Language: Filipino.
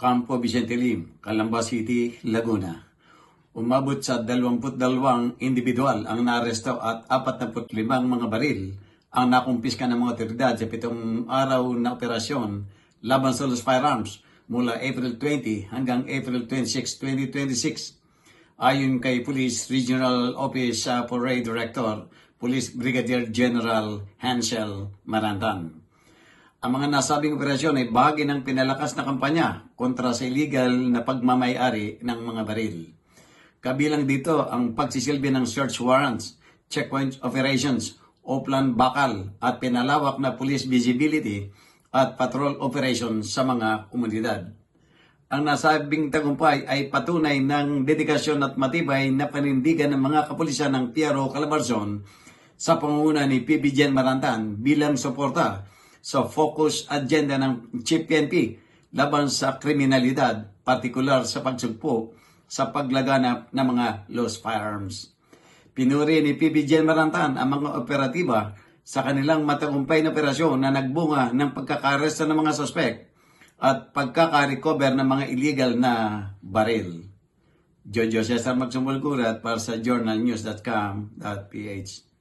Campo Vicente Lim, Calamba City, Laguna. Umabot sa 22 individual ang naaresto at 45 mga baril ang nakumpiska ng mga otoridad sa 7 araw na operasyon laban sa los firearms mula April 20 hanggang April 26, 2026. Ayon kay Police Regional Office Parade Director, Police Brigadier General Hansel Marantan. Ang mga nasabing operasyon ay bahagi ng pinalakas na kampanya kontra sa illegal na pagmamayari ng mga baril. Kabilang dito ang pagsisilbi ng search warrants, checkpoint operations, Oplan Bakal at pinalawak na police visibility at patrol operations sa mga komunidad. Ang nasabing tagumpay ay patunay ng dedikasyon at matibay na panindigan ng mga kapulisan ng Piaro Calabarzon sa pangunguna ni PB Gen Marantan bilang suporta sa focus agenda ng Chief PNP laban sa kriminalidad, partikular sa pagsugpo sa paglaganap ng mga lost firearms. Pinuri ni PB Gen Marantan ang mga operatiba sa kanilang matagumpay na operasyon na nagbunga ng pagkakaaresta ng mga suspect at pagkaka-recover ng mga illegal na baril. Jojo Cesar Magsumulgurat para sa journalnews.com.ph.